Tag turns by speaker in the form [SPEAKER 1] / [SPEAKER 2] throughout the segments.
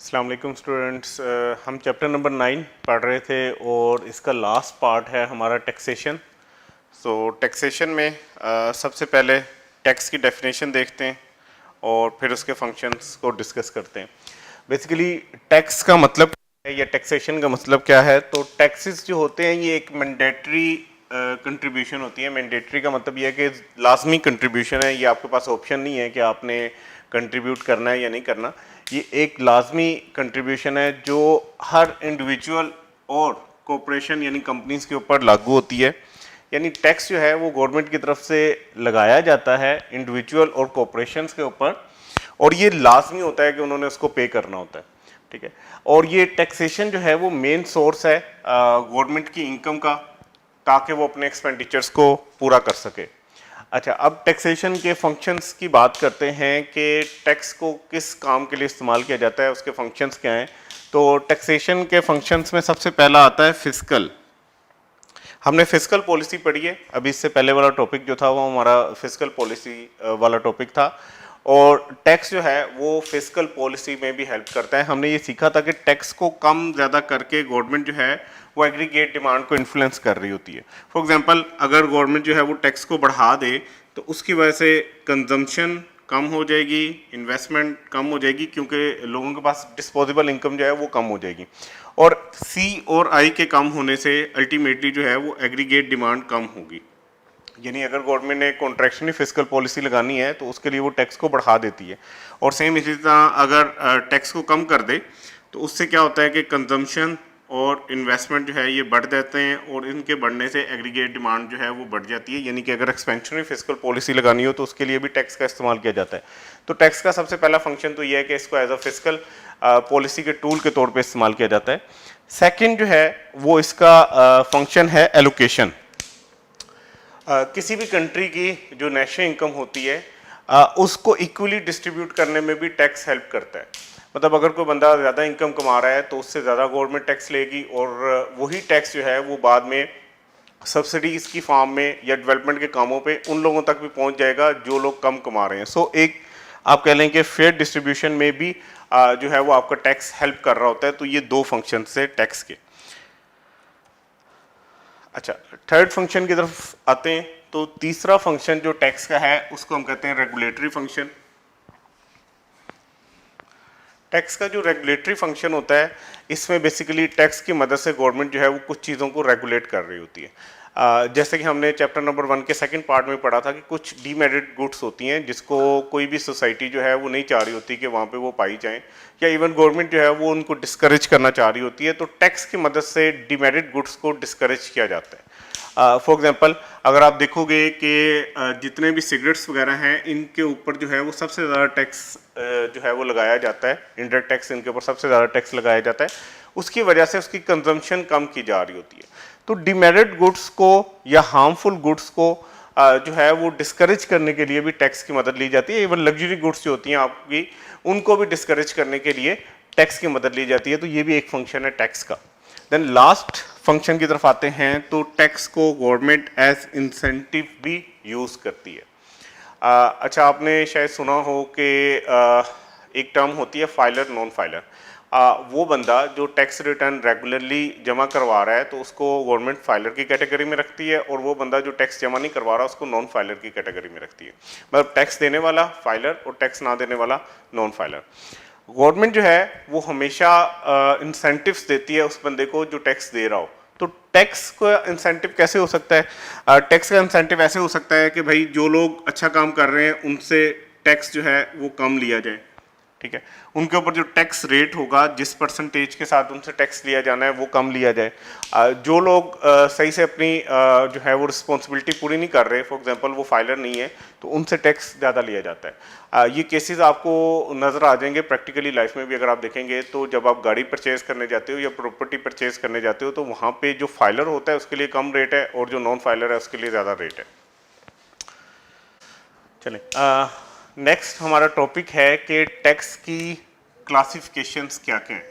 [SPEAKER 1] अस्सलाम वालेकुम स्टूडेंट्स। हम चैप्टर नंबर 9 पढ़ रहे थे और इसका लास्ट पार्ट है हमारा टैक्सेशन। टैक्सेशन में सबसे पहले टैक्स की डेफिनेशन देखते हैं और फिर उसके फंक्शंस को डिस्कस करते हैं। बेसिकली टैक्स का मतलब क्या है या टैक्सेशन का मतलब क्या है? तो टैक्सेस जो होते हैं ये एक मैंडेटरी कंट्रीब्यूशन होती है। मैंडेटरी का मतलब ये है कि लाजमी कंट्रीब्यूशन है, ये आपके पास ऑप्शन नहीं है कि आपने कंट्रीब्यूट करना है या नहीं करना। ये एक लाजमी कंट्रीब्यूशन है जो हर इंडिविजुअल और कॉरपोरेशन यानी कंपनीज के ऊपर लागू होती है। यानी टैक्स जो है वो गवर्नमेंट की तरफ से लगाया जाता है इंडिविजुअल और कॉरपोरेशंस के ऊपर, और ये लाजमी होता है कि उन्होंने उसको पे करना होता है। ठीक है, और ये टैक्सेशन जो है वो मेन सोर्स है गवर्नमेंट की इनकम का, ताकि वो अपने एक्सपेंडिचर्स को पूरा कर सके। अच्छा, अब टैक्सेशन के फंक्शंस की बात करते हैं कि टैक्स को किस काम के लिए इस्तेमाल किया जाता है, उसके फंक्शंस क्या हैं। तो टैक्सेशन के फंक्शंस में सबसे पहला आता है फिस्कल। हमने फिस्कल पॉलिसी पढ़ी है, अभी इससे पहले वाला टॉपिक जो था वो हमारा फिस्कल पॉलिसी वाला टॉपिक था। और टैक्स जो है वो फिस्कल पॉलिसी में भी हेल्प करता है। हमने ये सीखा था कि टैक्स को कम ज़्यादा करके गवर्नमेंट जो है वो एग्रीगेट डिमांड को इन्फ्लुएंस कर रही होती है। फॉर एग्जांपल, अगर गवर्नमेंट जो है वो टैक्स को बढ़ा दे तो उसकी वजह से कंजम्पशन कम हो जाएगी, इन्वेस्टमेंट कम हो जाएगी, क्योंकि लोगों के पास डिस्पोजेबल इनकम जो है वो कम हो जाएगी। और सी और आई के कम होने से अल्टीमेटली जो है वो एग्रीगेट डिमांड कम होगी। यानी अगर गवर्नमेंट ने कॉन्ट्रैक्शनली फिस्कल पॉलिसी लगानी है तो उसके लिए वो टैक्स को बढ़ा देती है। और सेम इसी तरह अगर टैक्स को कम कर दे तो उससे क्या होता है कि कंजम्पशन और इन्वेस्टमेंट जो है ये बढ़ जाते हैं, और इनके बढ़ने से एग्रीगेट डिमांड जो है वो बढ़ जाती है। यानी कि अगर एक्सपेंशनरी फिस्कल पॉलिसी लगानी हो तो उसके लिए भी टैक्स का इस्तेमाल किया जाता है। तो टैक्स का सबसे पहला फंक्शन तो ये है कि इसको एज अ फिस्कल पॉलिसी के टूल के तौर पर इस्तेमाल किया जाता है। सेकेंड जो है वो इसका फंक्शन है एलोकेशन। किसी भी कंट्री की जो नेशनल इनकम होती है उसको इक्वली डिस्ट्रीब्यूट करने में भी टैक्स हेल्प करता है। मतलब अगर कोई बंदा ज़्यादा इनकम कमा रहा है तो उससे ज़्यादा गवर्नमेंट टैक्स लेगी, और वही टैक्स जो है वो बाद में सब्सिडीज की फॉर्म में या डेवलपमेंट के कामों पे उन लोगों तक भी पहुंच जाएगा जो लोग कम कमा रहे हैं। सो एक आप कह लें कि फेयर डिस्ट्रीब्यूशन में भी जो है वो आपका टैक्स हेल्प कर रहा होता है। तो ये दो फंक्शन से टैक्स के। अच्छा, थर्ड फंक्शन की तरफ आते हैं। तो तीसरा फंक्शन जो टैक्स का है उसको हम कहते हैं रेगुलेटरी फंक्शन। टैक्स का जो रेगुलेटरी फंक्शन होता है इसमें बेसिकली टैक्स की मदद से गवर्नमेंट जो है वो कुछ चीज़ों को रेगुलेट कर रही होती है। जैसे कि हमने चैप्टर नंबर 1 के सेकंड पार्ट में पढ़ा था कि कुछ डीमेरिट गुड्स होती हैं जिसको कोई भी सोसाइटी जो है वो नहीं चाह रही होती कि वहाँ पे वो पाई जाएं, या इवन गवर्नमेंट जो है वो उनको डिस्करेज करना चाह रही होती है। तो टैक्स की मदद से डीमेरिट गुड्स को डिस्करेज किया जाता है। फॉर एग्जांपल, अगर आप देखोगे कि जितने भी सिगरेट्स वगैरह हैं इनके ऊपर जो है वो सबसे ज़्यादा टैक्स जो है वो लगाया जाता है। इंडायरेक्ट टैक्स इनके ऊपर सबसे ज़्यादा टैक्स लगाया जाता है। उसकी वजह से उसकी कंजम्पशन कम की जा रही होती है। तो डिमेरिट गुड्स को या हार्मफुल गुड्स को जो है वो डिस्करेज करने के लिए भी टैक्स की मदद ली जाती है। इवन लग्जरी गुड्स जो होती हैं आपकी, उनको भी डिस्करेज करने के लिए टैक्स की मदद ली जाती है। तो ये भी एक फंक्शन है टैक्स का। देन लास्ट फंक्शन की तरफ आते हैं। तो टैक्स को गवर्नमेंट एज इंसेंटिव भी यूज़ करती है। अच्छा, आपने शायद सुना हो कि एक टर्म होती है फाइलर नॉन फाइलर। वो बंदा जो टैक्स रिटर्न रेगुलरली जमा करवा रहा है तो उसको गवर्नमेंट फाइलर की कैटेगरी में रखती है, और वो बंदा जो टैक्स जमा नहीं करवा रहा उसको नॉन फाइलर की कैटेगरी में रखती है। मतलब टैक्स देने वाला फाइलर और टैक्स ना देने वाला नॉन फाइलर। गवर्नमेंट जो है वो हमेशा इंसेंटिव्स देती है उस बंदे को जो टैक्स दे रहा हो। तो टैक्स का इंसेंटिव कैसे हो सकता है? टैक्स का इंसेंटिव ऐसे हो सकता है कि भाई जो लोग अच्छा काम कर रहे हैं उनसे टैक्स जो है वो कम लिया जाए। ठीक है, उनके ऊपर जो टैक्स रेट होगा, जिस परसेंटेज के साथ उनसे टैक्स लिया जाना है वो कम लिया जाए। जो लोग सही से अपनी जो है वो रिस्पॉन्सिबिलिटी पूरी नहीं कर रहे, फॉर एग्जांपल वो फाइलर नहीं है, तो उनसे टैक्स ज़्यादा लिया जाता है। ये केसेस आपको नज़र आ जाएंगे प्रैक्टिकली लाइफ में भी। अगर आप देखेंगे तो जब आप गाड़ी परचेज करने जाते हो या प्रॉपर्टी परचेज करने जाते हो तो वहाँ पे जो फाइलर होता है उसके लिए कम रेट है, और जो नॉन फाइलर है उसके लिए ज़्यादा रेट है। चलें, नेक्स्ट हमारा टॉपिक है कि टैक्स की क्लासिफिकेशंस क्या क्या हैं।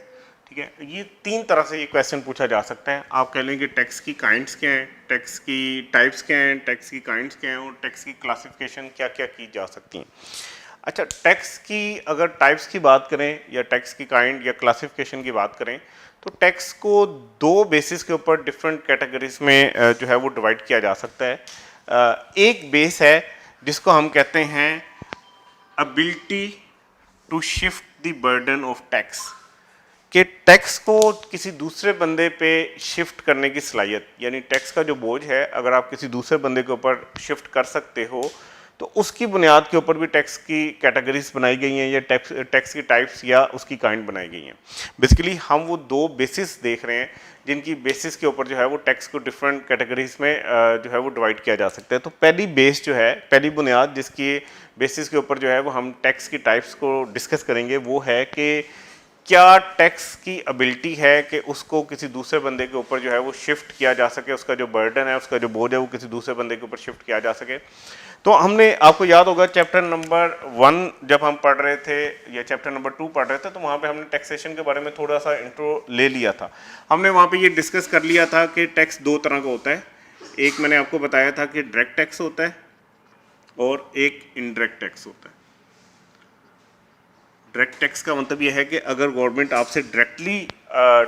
[SPEAKER 1] ठीक है, ये तीन तरह से ये क्वेश्चन पूछा जा सकता है। आप कह लें कि टैक्स की काइंड्स क्या हैं, टैक्स की टाइप्स क्या हैं, टैक्स की काइंड्स क्या हैं, और टैक्स की क्लासिफिकेशन क्या क्या की जा सकती हैं। अच्छा, टैक्स की अगर टाइप्स की बात करें या टैक्स की काइंड या क्लासिफिकेशन की बात करें, तो टैक्स को दो बेसिस के ऊपर डिफरेंट कैटेगरीज में जो है वो डिवाइड किया जा सकता है। एक बेस है जिसको हम कहते हैं ability to shift the burden of tax, कि टैक्स को किसी दूसरे बंदे पे शिफ्ट करने की सलाहियत, यानी टैक्स का जो बोझ है अगर आप किसी दूसरे बंदे के ऊपर शिफ्ट कर सकते हो तो उसकी बुनियाद के ऊपर भी टैक्स की कैटेगरीज बनाई गई हैं या टैक्स की टाइप्स या उसकी काइंड बनाई गई हैं। बेसिकली हम वो दो बेसिस देख रहे हैं जिनकी बेसिस के ऊपर जो है वो टैक्स को डिफरेंट कैटेगरीज में जो है वो डिवाइड किया जा सकता है। तो पहली बेस जो है, पहली बुनियाद जिसकी बेसिस के ऊपर जो है वो हम टैक्स की टाइप्स को डिस्कस करेंगे वो है कि क्या टैक्स की एबिलिटी है कि उसको किसी दूसरे बंदे के ऊपर जो है वो शिफ्ट किया जा सके, उसका जो बर्डन है, उसका जो बोझ है वो किसी दूसरे बंदे के ऊपर शिफ्ट किया जा सके। तो हमने, आपको याद होगा चैप्टर नंबर 1 जब हम पढ़ रहे थे या चैप्टर नंबर 2 पढ़ रहे थे तो वहाँ पे हमने टैक्सेशन के बारे में थोड़ा सा इंट्रो ले लिया था। हमने वहाँ पे ये डिस्कस कर लिया था कि टैक्स दो तरह का होता है। एक मैंने आपको बताया था कि डायरेक्ट टैक्स होता है और एक इनडायरेक्ट टैक्स होता है। डायरेक्ट टैक्स का मतलब यह है कि अगर गवर्नमेंट आपसे डायरेक्टली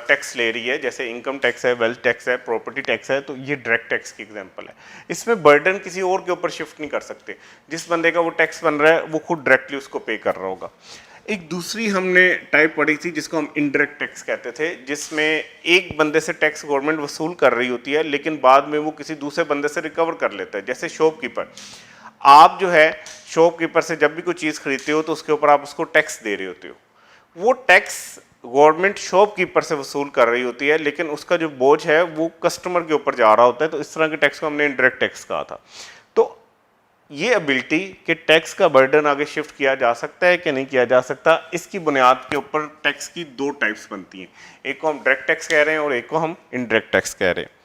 [SPEAKER 1] टैक्स ले रही है, जैसे इनकम टैक्स है, वेल्थ टैक्स है, प्रॉपर्टी टैक्स है, तो ये डायरेक्ट टैक्स की एग्जांपल है। इसमें बर्डन किसी और के ऊपर शिफ्ट नहीं कर सकते। जिस बंदे का वो टैक्स बन रहा है वो खुद डायरेक्टली उसको पे कर रहा होगा। एक दूसरी हमने टाइप पढ़ी थी जिसको हम इनडायरेक्ट टैक्स कहते थे, जिसमें एक बंदे से टैक्स गवर्नमेंट वसूल कर रही होती है लेकिन बाद में वो किसी दूसरे बंदे से रिकवर कर लेता है। जैसे शॉपकीपर, आप जो है शॉपकीपर से जब भी कोई चीज़ खरीदते हो तो उसके ऊपर आप उसको टैक्स दे रहे होते हो। वो टैक्स गवर्नमेंट शॉपकीपर से वसूल कर रही होती है लेकिन उसका जो बोझ है वो कस्टमर के ऊपर जा रहा होता है। तो इस तरह के टैक्स को हमने इनडायरेक्ट टैक्स कहा था। तो ये एबिलिटी कि टैक्स का बर्डन आगे शिफ्ट किया जा सकता है कि नहीं किया जा सकता, इसकी बुनियाद के ऊपर टैक्स की दो टाइप्स बनती हैं। एक को हम डायरेक्ट टैक्स कह रहे हैं और एक को हम इनडायरेक्ट टैक्स कह रहे हैं।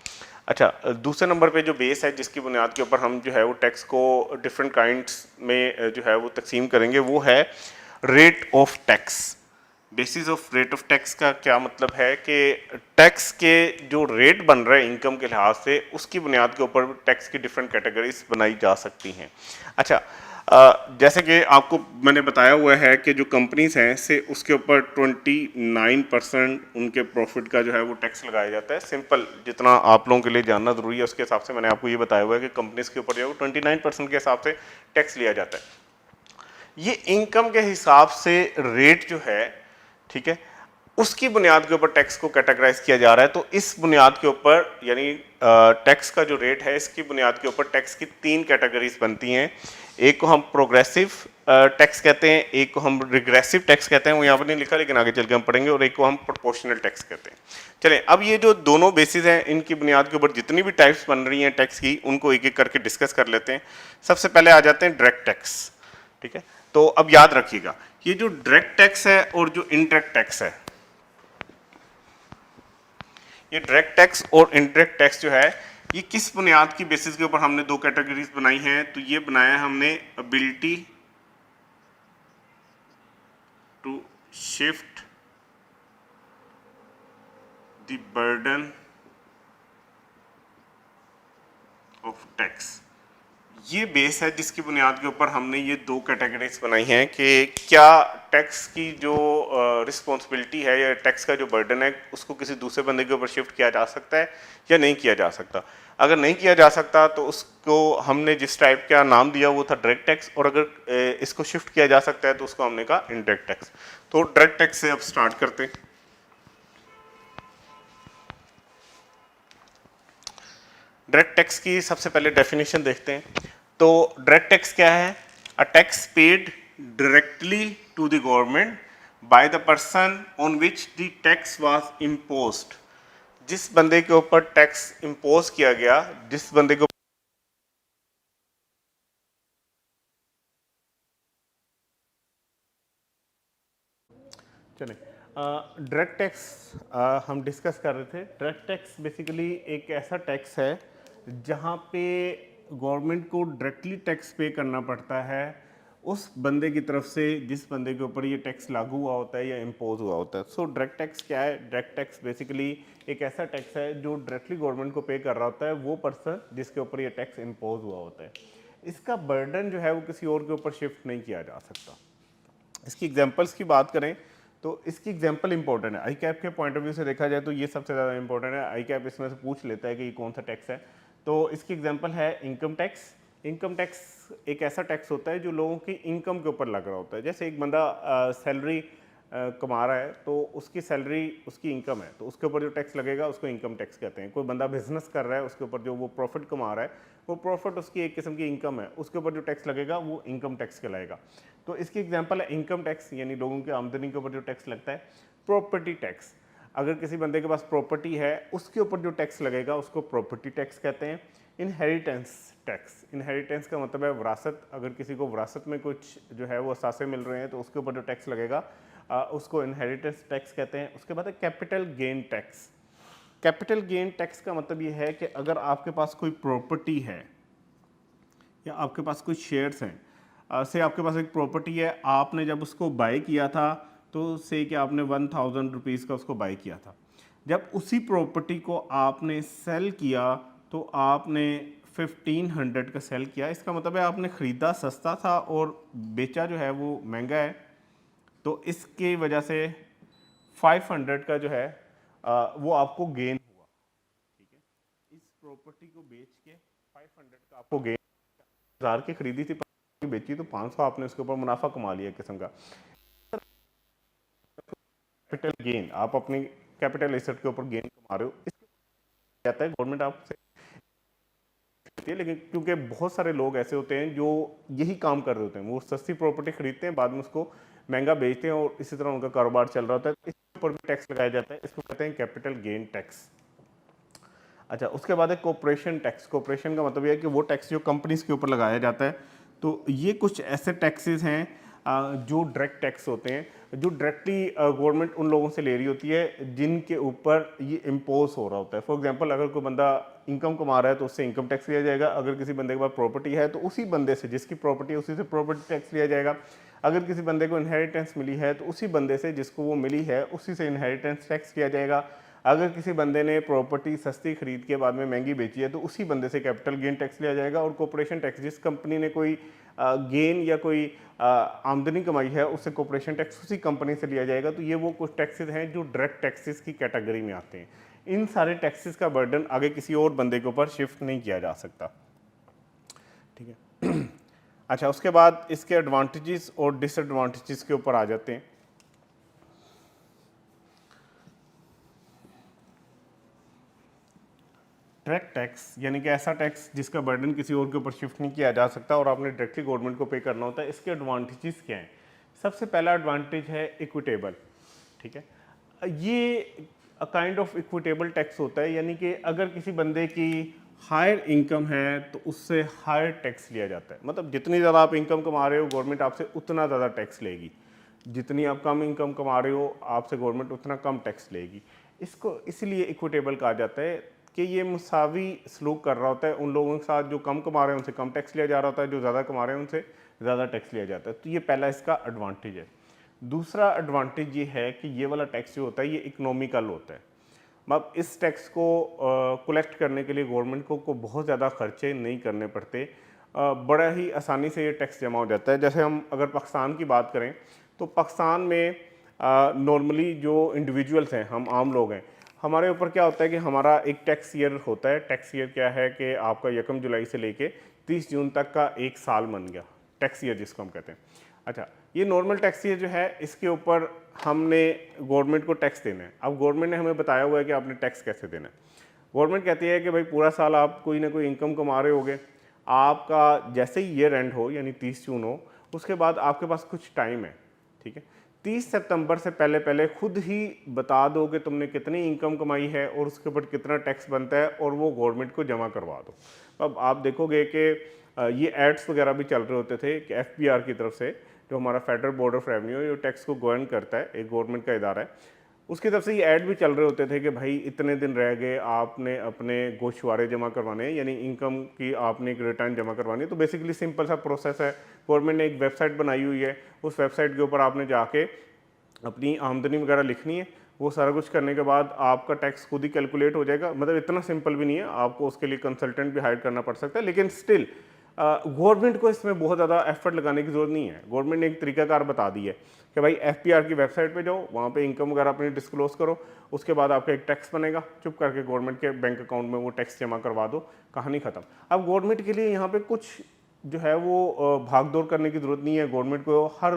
[SPEAKER 1] अच्छा, दूसरे नंबर पे जो बेस है जिसकी बुनियाद के ऊपर हम जो है वो टैक्स को डिफरेंट काइंड्स में जो है वो तकसीम करेंगे वो है rate of tax. Basis of rate of tax का क्या मतलब है कि टैक्स के जो रेट बन रहे हैं इनकम के लिहाज से, उसकी बुनियाद के ऊपर टैक्स की डिफरेंट कैटेगरीज बनाई जा सकती हैं। अच्छा, जैसे कि आपको मैंने बताया हुआ है कि जो कंपनीज हैं से उसके ऊपर 29% उनके प्रॉफिट का जो है वो टैक्स लगाया जाता है। सिंपल, जितना आप लोगों के लिए जानना ज़रूरी है उसके हिसाब से मैंने आपको ये बताया हुआ है कि कंपनीज के ऊपर जो है वो 29% के हिसाब से टैक्स लिया जाता है। ये इनकम के हिसाब से रेट जो है, ठीक है, उसकी बुनियाद के ऊपर टैक्स को कैटेगराइज किया जा रहा है। तो इस बुनियाद के ऊपर, यानी टैक्स का जो रेट है इसकी बुनियाद के ऊपर टैक्स की तीन कैटेगरीज बनती हैं। एक को हम प्रोग्रेसिव टैक्स कहते हैं, एक को हम रिग्रेसिव टैक्स कहते हैं, वो यहाँ पर नहीं लिखा लेकिन आगे चल के हम पढ़ेंगे, और एक को हम प्रोपोर्शनल टैक्स कहते हैं। चलें, अब ये जो दोनों बेसिस हैं इनकी बुनियाद के ऊपर जितनी भी टाइप्स बन रही हैं टैक्स की, उनको एक एक करके डिस्कस कर लेते हैं। सबसे पहले आ जाते हैं डायरेक्ट टैक्स। ठीक है, तो अब याद रखिएगा, ये जो डायरेक्ट टैक्स है और जो इनडायरेक्ट टैक्स है, ये डायरेक्ट टैक्स और इनडायरेक्ट टैक्स जो है ये किस बुनियाद की बेसिस के ऊपर हमने दो कैटेगरीज बनाई हैं, तो ये बनाया हमने ability to shift the burden of tax. ये बेस है जिसकी बुनियाद के ऊपर हमने ये दो कैटेगरीज बनाई हैं कि क्या टैक्स की जो रिस्पॉन्सिबिलिटी है या टैक्स का जो बर्डन है उसको किसी दूसरे बंदे के ऊपर शिफ्ट किया जा सकता है या नहीं किया जा सकता। अगर नहीं किया जा सकता तो उसको हमने जिस टाइप का नाम दिया वो था डायरेक्ट टैक्स, और अगर इसको शिफ्ट किया जा सकता है तो उसको हमने कहा इनडायरेक्ट टैक्स। तो डायरेक्ट टैक्स से अब स्टार्ट करते हैं। डायरेक्ट टैक्स की सबसे पहले डेफिनेशन देखते हैं। तो डायरेक्ट टैक्स क्या है? A tax paid directly to the government by the person on which the tax was imposed. जिस बंदे के ऊपर टैक्स इम्पोज किया गया, जिस बंदे को चले, डायरेक्ट टैक्स हम डिस्कस कर रहे थे। डायरेक्ट टैक्स बेसिकली एक ऐसा टैक्स है जहाँ पे गवर्नमेंट को डायरेक्टली टैक्स पे करना पड़ता है उस बंदे की तरफ से जिस बंदे के ऊपर ये टैक्स लागू हुआ होता है या इम्पोज हुआ होता है। सो डायरेक्ट टैक्स क्या है? डायरेक्ट टैक्स बेसिकली एक ऐसा टैक्स है जो डायरेक्टली गवर्नमेंट को पे कर रहा होता है वो पर्सन जिसके ऊपर ये टैक्स इम्पोज हुआ होता है। इसका बर्डन जो है वो किसी और के ऊपर शिफ्ट नहीं किया जा सकता। इसकी एग्जांपल्स की बात करें तो इसकी एग्जांपल इंपॉर्टेंट है, आई कैप के पॉइंट ऑफ व्यू से देखा जाए तो ये सबसे ज़्यादा इंपॉर्टेंट है। आई कैप इसमें से पूछ लेता है कि ये कौन सा टैक्स है, तो इसकी एग्जांपल है इनकम टैक्स। इनकम टैक्स एक ऐसा टैक्स होता है जो लोगों की इनकम के ऊपर लग रहा होता है। जैसे एक बंदा सैलरी कमा रहा है तो उसकी सैलरी उसकी इनकम है, तो उसके ऊपर जो टैक्स लगेगा उसको इनकम टैक्स कहते हैं। कोई बंदा बिजनेस कर रहा है, उसके ऊपर जो वो प्रॉफिट कमा रहा है, वो प्रॉफिट उसकी एक किस्म की इनकम है, उसके ऊपर जो टैक्स लगेगा वो इनकम टैक्स कहलाएगा। तो इसकी एग्जांपल है इनकम टैक्स, यानी लोगों की आमदनी के ऊपर जो टैक्स लगता है। प्रॉपर्टी टैक्स, अगर किसी बंदे के पास प्रॉपर्टी है उसके ऊपर जो टैक्स लगेगा उसको प्रॉपर्टी टैक्स कहते हैं। इनहेरिटेंस टैक्स, इनहेरिटेंस का मतलब है विरासत, अगर किसी को विरासत में कुछ जो है वो असासे मिल रहे हैं तो उसके ऊपर जो टैक्स लगेगा उसको इनहेरिटेंस टैक्स कहते हैं। उसके बाद है capital gain tax. Capital gain tax का मतलब ये है कि अगर आपके पास कोई प्रॉपर्टी है या आपके पास कुछ शेयर्स हैं, से आपके पास एक प्रॉपर्टी है, आपने जब उसको बाय किया था तो से कि आपने 1000 रुपीज़ का उसको बाय किया था। जब उसी प्रॉपर्टी को आपने सेल किया तो आपने 1500 का सेल किया। इसका मतलब है आपने ख़रीदा सस्ता था और बेचा जो है वो महंगा है, तो इसकी वजह से 500 का जो है वो आपको गेन हुआ। ठीक है, इस प्रॉपर्टी को बेच के 500 का आपको गेन, 1000 की खरीदी थी, बेची तो 500, आपने उसके ऊपर मुनाफा कमा लिया किस्म का। कैपिटल गेन, आप अपनी कैपिटल एसेट के ऊपर गेन कमा रहे हो, इसके जाता है गवर्नमेंट आपसे, लेकिन क्योंकि बहुत सारे लोग ऐसे होते हैं जो यही काम कर रहे होते हैं, वो सस्ती प्रॉपर्टी खरीदते हैं, बाद में उसको महंगा बेचते हैं और इसी तरह उनका कारोबार चल रहा होता है, इसके ऊपर भी टैक्स लगाया जाता है। इसको कहते हैं कैपिटल गेन टैक्स। अच्छा, उसके बाद है कॉर्पोरेशन टैक्स। कॉर्पोरेशन का मतलब यह है कि वो टैक्स जो कंपनीज के ऊपर लगाया जाता है। तो ये कुछ ऐसे टैक्सेस हैं जो डायरेक्ट टैक्स होते हैं, जो डायरेक्टली गवर्नमेंट उन लोगों से ले रही होती है जिनके ऊपर ये इम्पोज हो रहा होता है। फॉर एग्जांपल, अगर कोई बंदा इनकम कमा रहा है तो उससे इनकम टैक्स लिया जाएगा। अगर किसी बंदे के पास प्रॉपर्टी है तो उसी बंदे से, जिसकी प्रॉपर्टी है उसी से प्रॉपर्टी टैक्स लिया जाएगा। अगर किसी बंदे को इनहेरिटेंस मिली है तो उसी बंदे से, जिसको वो मिली है, उसी से इनहेरिटेंस टैक्स लिया जाएगा। अगर किसी बंदे ने प्रॉपर्टी सस्ती खरीद के बाद में महंगी बेची है तो उसी बंदे से कैपिटल गेन टैक्स लिया जाएगा। और कॉर्पोरेशन टैक्स, जिस कंपनी ने कोई गेन या कोई आमदनी कमाई है उससे कॉर्पोरेशन टैक्स उसी कंपनी से लिया जाएगा। तो ये वो कुछ टैक्सेस हैं जो डायरेक्ट टैक्सेस की कैटेगरी में आते हैं। इन सारे टैक्सेस का बर्डन आगे किसी और बंदे के ऊपर शिफ्ट नहीं किया जा सकता। ठीक है। अच्छा, उसके बाद इसके एडवांटेजेस और डिसएडवांटेजेस के ऊपर आ जाते हैं। डायरेक्ट टैक्स यानी कि ऐसा टैक्स जिसका बर्डन किसी और के ऊपर शिफ्ट नहीं किया जा सकता और आपने डायरेक्टली गवर्नमेंट को पे करना होता है। इसके एडवांटेजेस क्या हैं? सबसे पहला एडवांटेज है इक्विटेबल। ठीक है, ये काइंड ऑफ इक्विटेबल टैक्स होता है, यानी कि अगर किसी बंदे की हायर इनकम है तो उससे हायर टैक्स लिया जाता है। मतलब जितनी ज़्यादा आप इनकम कमा रहे हो गवर्नमेंट आपसे उतना ज़्यादा टैक्स लेगी, जितनी आप कम इनकम कमा रहे हो आपसे गवर्नमेंट उतना कम टैक्स लेगी। इसको इसलिए इक्विटेबल कहा जाता है कि ये मुसावी सलूक कर रहा होता है। उन लोगों के साथ जो कम कमा रहे हैं उनसे कम टैक्स लिया जा रहा होता है, जो ज़्यादा कमा रहे हैं उनसे ज़्यादा टैक्स लिया जाता है। तो ये पहला इसका एडवांटेज है। दूसरा एडवांटेज ये है कि ये वाला टैक्स जो होता है ये इकोनॉमिकल होता है। मतलब इस टैक्स को कलेक्ट करने के लिए गवर्नमेंट को बहुत ज़्यादा खर्चे नहीं करने पड़ते, बड़ा ही आसानी से ये टैक्स जमा हो जाता है। जैसे हम अगर पाकिस्तान की बात करें तो पाकिस्तान में नॉर्मली जो इंडिविजुअल्स हैं, हम आम लोग हैं, हमारे ऊपर क्या होता है कि हमारा एक टैक्स ईयर होता है। टैक्स ईयर क्या है कि आपका 1 जुलाई से लेके 30 जून तक का एक साल बन गया टैक्स ईयर जिसको हम कहते हैं। अच्छा, ये नॉर्मल टैक्स ईयर जो है इसके ऊपर हमने गवर्नमेंट को टैक्स देना है। अब गवर्नमेंट ने हमें बताया हुआ है कि आपने टैक्स कैसे देना है। गवर्नमेंट कहती है कि भाई पूरा साल आप कोई ना कोई इनकम कमा रहे होगे, आपका जैसे ही ईयर एंड हो यानी 30 जून हो, उसके बाद आपके पास कुछ टाइम है। ठीक है, 30 सितंबर से पहले पहले खुद ही बता दो कि तुमने कितनी इनकम कमाई है और उसके ऊपर कितना टैक्स बनता है और वो गवर्नमेंट को जमा करवा दो। अब आप देखोगे कि ये एड्स वगैरह भी चल रहे होते थे कि FBR की तरफ से, जो हमारा फेडरल बोर्ड ऑफ रेवेन्यू है, जो टैक्स को गवर्न करता है, एक गवर्नमेंट का इदारा है, उसकी तरफ से ये ऐड भी चल रहे होते थे कि भाई इतने दिन रह गए, आपने अपने गोशवारे जमा करवाने हैं, यानी इनकम की आपने एक रिटर्न जमा करवानी है। तो बेसिकली सिंपल सा प्रोसेस है। गवर्नमेंट ने एक वेबसाइट बनाई हुई है, उस वेबसाइट के ऊपर आपने जाके अपनी आमदनी वगैरह लिखनी है। वो सारा कुछ करने के बाद आपका टैक्स खुद ही कैलकुलेट हो जाएगा। मतलब इतना सिंपल भी नहीं है, आपको उसके लिए कंसल्टेंट भी हायर करना पड़ सकता है, लेकिन स्टिल गवर्नमेंट को इसमें बहुत ज़्यादा एफर्ट लगाने की ज़रूरत नहीं है। गवर्नमेंट ने एक तरीकाकार बता दी है कि भाई एफपीआर की वेबसाइट पे जाओ, वहाँ पे इनकम वगैरह अपनी डिस्क्लोज करो, उसके बाद आपका एक टैक्स बनेगा, चुप करके गवर्नमेंट के बैंक अकाउंट में वो टैक्स जमा करवा दो, कहानी खत्म। अब गवर्नमेंट के लिए यहाँ पे कुछ जो है वो भाग दौड़ करने की ज़रूरत नहीं है। गवर्नमेंट को हर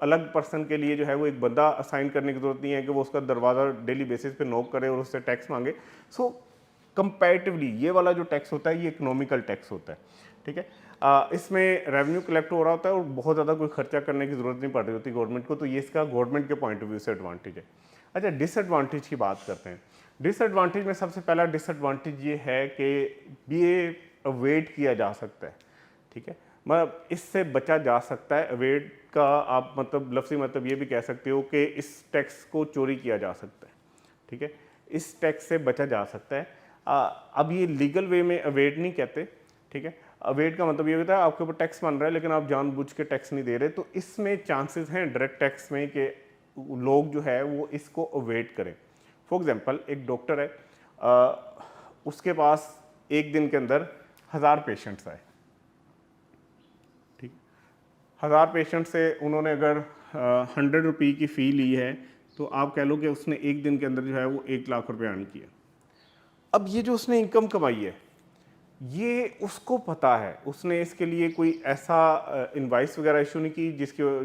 [SPEAKER 1] अलग पर्सन के लिए जो है वो एक बंदा असाइन करने की ज़रूरत नहीं है कि वो उसका दरवाज़ा डेली बेसिस पे नॉक करे और उससे टैक्स मांगे। सो कंपैरेटिवली ये वाला जो टैक्स होता है ये इकोनॉमिकल टैक्स होता है, ठीक है। इसमें रेवेन्यू कलेक्ट हो रहा होता है और बहुत ज़्यादा कोई खर्चा करने की ज़रूरत नहीं पड़ रही होती गवर्नमेंट को, तो ये इसका गवर्नमेंट के पॉइंट ऑफ व्यू से एडवांटेज है। अच्छा, डिसएडवांटेज की बात करते हैं। डिसएडवांटेज में सबसे पहला डिसएडवांटेज ये है कि ये अवॉइड किया जा सकता है, ठीक है। मतलब इससे बचा जा सकता है। अवॉइड का आप मतलब लफ्ज़ी मतलब ये भी कह सकते हो कि इस टैक्स को चोरी किया जा सकता है, ठीक है। इस टैक्स से बचा जा सकता है। अब ये लीगल वे में अवॉइड नहीं कहते, ठीक है। अवॉइड का मतलब ये होता है आपके ऊपर टैक्स बन रहा है लेकिन आप जानबूझ के टैक्स नहीं दे रहे, तो इसमें चांसेस हैं डायरेक्ट टैक्स में कि लोग जो है वो इसको अवॉइड करें। फॉर एग्जांपल एक डॉक्टर है, उसके पास एक दिन के अंदर 1000 पेशेंट्स आए, ठीक। 1000 पेशेंट से उन्होंने अगर 100 रुपये की फ़ी ली है तो आप कह लो कि उसने एक दिन के अंदर जो है वो 1 लाख रुपये अर्न किया। अब ये जो उसने इनकम कमाई है ये उसको पता है, उसने इसके लिए कोई ऐसा इनवाइस वगैरह इशू नहीं की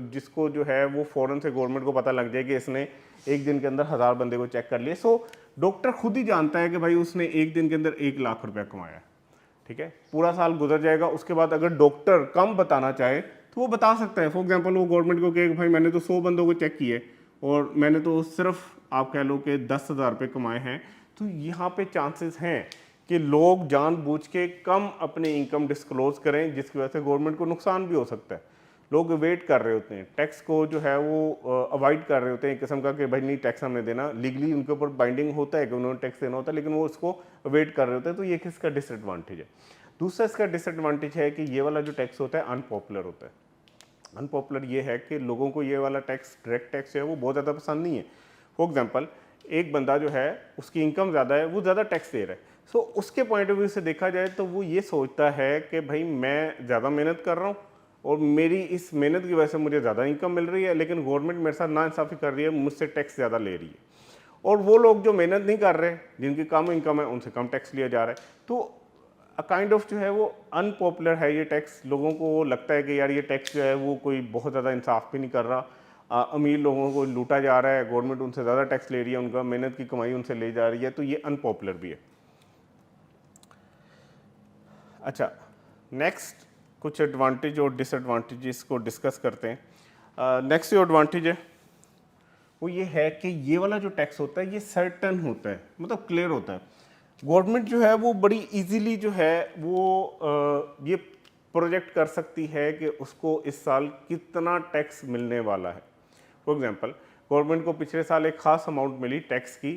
[SPEAKER 1] जिसको जो है वो फ़ौरन से गवर्नमेंट को पता लग जाए कि इसने एक दिन के अंदर 1000 बंदे को चेक कर लिए। सो डॉक्टर खुद ही जानता है कि भाई उसने एक दिन के अंदर 1 लाख रुपया कमाया, ठीक है। पूरा साल गुजर जाएगा, उसके बाद अगर डॉक्टर कम बताना चाहे तो वो बता सकता है। फॉर एग्जांपल वो गवर्नमेंट को कहे भाई मैंने तो 100 बंदों को चेक किए और मैंने तो सिर्फ आप कह लो कि 10,000 रुपये कमाए हैं, तो यहाँ पे चांसेस हैं कि लोग जानबूझ के कम अपनी इनकम डिस्क्लोज करें जिसकी वजह से गवर्नमेंट को नुकसान भी हो सकता है। लोग वेट कर रहे होते हैं, टैक्स को जो है वो अवॉइड कर रहे होते हैं एक किस्म का कि भाई नहीं टैक्स हमने देना, लीगली उनके ऊपर बाइंडिंग होता है कि उन्होंने टैक्स देना होता है लेकिन वो उसको वेट कर रहे होते हैं, तो ये किसका डिसएडवांटेज है। दूसरा इसका डिसएडवांटेज है कि ये वाला जो टैक्स होता है अनपॉपुलर होता है। अनपॉपुलर ये है कि लोगों को ये वाला टैक्स डायरेक्ट टैक्स जो है वो बहुत ज़्यादा पसंद नहीं है। फॉर एग्जांपल एक बंदा जो है उसकी इनकम ज़्यादा है, वो ज़्यादा टैक्स दे रहा है, सो उसके पॉइंट ऑफ व्यू से देखा जाए तो वो ये सोचता है कि भाई मैं ज़्यादा मेहनत कर रहा हूँ और मेरी इस मेहनत की वजह से मुझे ज़्यादा इनकम मिल रही है, लेकिन गवर्नमेंट मेरे साथ नाइंसाफ़ी कर रही है, मुझसे टैक्स ज़्यादा ले रही है। और वो लोग जो मेहनत नहीं कर रहे, जिनकी कम इनकम है, उनसे कम टैक्स लिया जा रहा है। तो काइंड ऑफ जो है वो अनपॉपुलर है ये टैक्स। लोगों को लगता है कि यार ये टैक्स जो है वो कोई बहुत ज़्यादा इंसाफ भी नहीं कर रहा, अमीर लोगों को लूटा जा रहा है, गवर्नमेंट उनसे ज़्यादा टैक्स ले रही है, उनका मेहनत की कमाई उनसे ले जा रही है, तो ये अनपॉपुलर भी है। अच्छा, नेक्स्ट कुछ एडवांटेज और डिसएडवांटेजेस को डिस्कस करते हैं। नेक्स्ट जो एडवांटेज है वो ये है कि ये वाला जो टैक्स होता है ये सर्टन होता है, मतलब क्लियर होता है। गवर्नमेंट जो है वो बड़ी इजीली जो है वो ये प्रोजेक्ट कर सकती है कि उसको इस साल कितना टैक्स मिलने वाला है। फॉर एग्जांपल गवर्नमेंट को पिछले साल एक खास अमाउंट मिली टैक्स की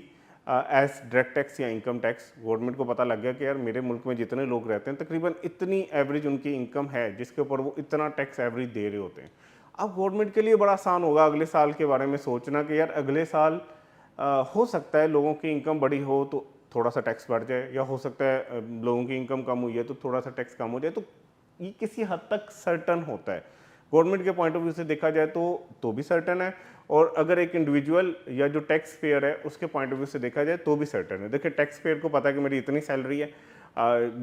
[SPEAKER 1] एज डायरेक्ट टैक्स या इनकम टैक्स। गवर्नमेंट को पता लग गया कि यार मेरे मुल्क में जितने लोग रहते हैं तकरीबन इतनी एवरेज उनकी इनकम है जिसके ऊपर वो इतना टैक्स एवरेज दे रहे होते हैं। अब गवर्नमेंट के लिए बड़ा आसान होगा अगले साल के बारे में सोचना कि यार अगले साल हो सकता है लोगों की इनकम बड़ी हो तो थोड़ा सा टैक्स बढ़ जाए, या हो सकता है लोगों की इनकम कम हुई है तो थोड़ा सा टैक्स कम हो जाए। तो ये किसी हद तक सर्टन होता है। गवर्नमेंट के पॉइंट ऑफ व्यू से देखा जाए तो भी सर्टन है, और अगर एक इंडिविजुअल या जो टैक्स पेयर है उसके पॉइंट ऑफ व्यू से देखा जाए तो भी सर्टन है। देखिए टैक्स पेयर को पता है कि मेरी इतनी सैलरी है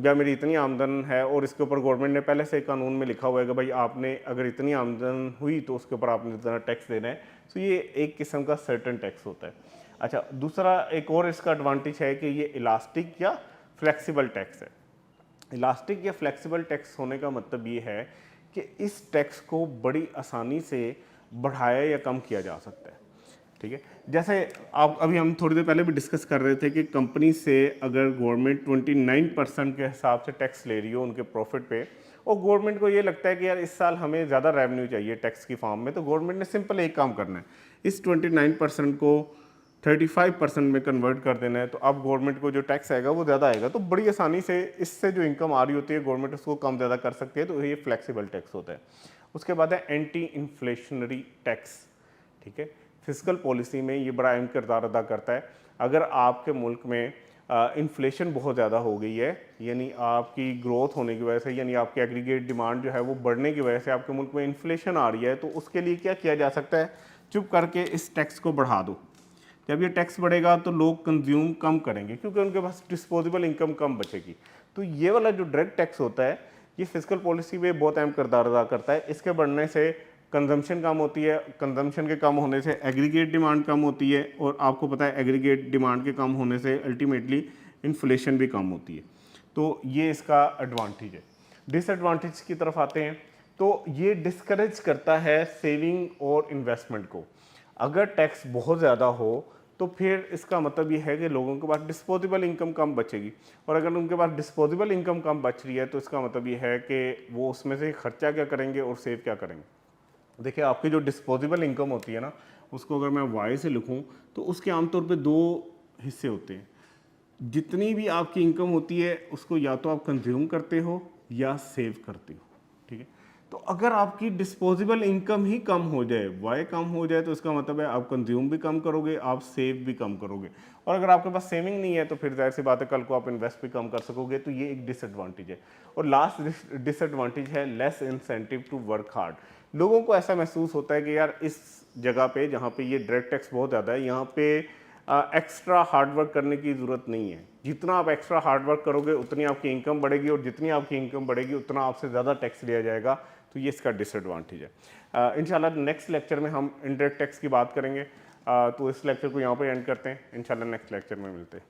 [SPEAKER 1] या मेरी इतनी आमदन है, और इसके ऊपर गवर्नमेंट ने पहले से कानून में लिखा हुआ है कि भाई आपने अगर इतनी आमदन हुई तो उसके ऊपर आपने इतना टैक्स देना है। तो ये एक किस्म का सर्टन टैक्स होता है। अच्छा, दूसरा एक और इसका एडवांटेज है कि ये इलास्टिक या फ्लेक्सिबल टैक्स है। इलास्टिक या फ्लेक्सिबल टैक्स होने का मतलब ये है कि इस टैक्स को बड़ी आसानी से बढ़ाया या कम किया जा सकता है, ठीक है। जैसे आप अभी हम थोड़ी देर पहले भी डिस्कस कर रहे थे कि कंपनी से अगर गवर्नमेंट 29% के हिसाब से टैक्स ले रही हो उनके प्रॉफिट पे, और गवर्नमेंट को ये लगता है कि यार इस साल हमें ज़्यादा रेवेन्यू चाहिए टैक्स की फॉर्म में, तो गवर्नमेंट ने सिंपल एक काम करना है, इस 29% को 35% में कन्वर्ट कर देना है। तो अब गवर्नमेंट को जो टैक्स आएगा वो ज़्यादा आएगा, तो बड़ी आसानी से इससे जो इनकम आ रही होती है गवर्नमेंट उसको कम ज़्यादा कर सकती है, तो ये फ्लेक्सिबल टैक्स होता है। उसके बाद है एंटी इन्फ्लेशनरी टैक्स, ठीक है। फिजिकल पॉलिसी में ये बड़ा अहम किरदार अदा करता है। अगर आपके मुल्क में इन्फ्लेशन बहुत ज़्यादा हो गई है, यानी आपकी ग्रोथ होने की वजह से, यानी आपकी एग्रीगेट डिमांड जो है वो बढ़ने की वजह से आपके मुल्क में इन्फ्लेशन आ रही है, तो उसके लिए क्या किया जा सकता है, चुप करके इस टैक्स को बढ़ा दो। जब ये टैक्स बढ़ेगा तो लोग कंज्यूम कम करेंगे क्योंकि उनके पास डिस्पोजेबल इनकम कम बचेगी। तो ये वाला जो डायरेक्ट टैक्स होता है ये फिस्कल पॉलिसी में बहुत अहम किरदार अदा करता है। इसके बढ़ने से कंजम्पशन कम होती है, कंजम्पशन के कम होने से एग्रीगेट डिमांड कम होती है, और आपको पता है एग्रीगेट डिमांड के कम होने से अल्टीमेटली इन्फ्लेशन भी कम होती है। तो ये इसका एडवांटेज है। डिसएडवांटेज की तरफ आते हैं तो ये डिस्करेज करता है सेविंग और इन्वेस्टमेंट को। अगर टैक्स बहुत ज़्यादा हो तो फिर इसका मतलब ये है कि लोगों के पास डिस्पोजेबल इनकम कम बचेगी, और अगर उनके पास डिस्पोजेबल इनकम कम बच रही है तो इसका मतलब ये है कि वो उसमें से खर्चा क्या करेंगे और सेव क्या करेंगे। देखिए आपकी जो डिस्पोजेबल इनकम होती है ना, उसको अगर मैं वाई से लिखूं तो उसके आमतौर पे दो हिस्से होते हैं। जितनी भी आपकी इनकम होती है उसको या तो आप कंज्यूम करते हो या सेव करते हो, ठीक है। तो अगर आपकी डिस्पोजेबल इनकम ही कम हो जाए, वाई कम हो जाए, तो इसका मतलब है आप कंज्यूम भी कम करोगे, आप सेव भी कम करोगे, और अगर आपके पास सेविंग नहीं है तो फिर जाहिर सी बात है कल को आप इन्वेस्ट भी कम कर सकोगे। तो ये एक डिसएडवांटेज है। और लास्ट डिसएडवांटेज है less incentive to work hard. लोगों को ऐसा महसूस होता है कि यार इस जगह पे जहाँ पे ये डायरेक्ट टैक्स बहुत ज़्यादा है, यहाँ पे एक्स्ट्रा हार्डवर्क करने की ज़रूरत नहीं है। जितना आप एक्स्ट्रा हार्डवर्क करोगे उतनी आपकी इनकम बढ़ेगी, और जितनी आपकी इनकम बढ़ेगी उतना आपसे ज़्यादा टैक्स लिया जाएगा। तो ये इसका डिसएडवांटेज है। इंशाल्लाह नेक्स्ट लेक्चर में हम इनडायरेक्ट टैक्स की बात करेंगे। तो इस लेक्चर को यहाँ पे एंड करते हैं, इंशाल्लाह नेक्स्ट लेक्चर में मिलते हैं।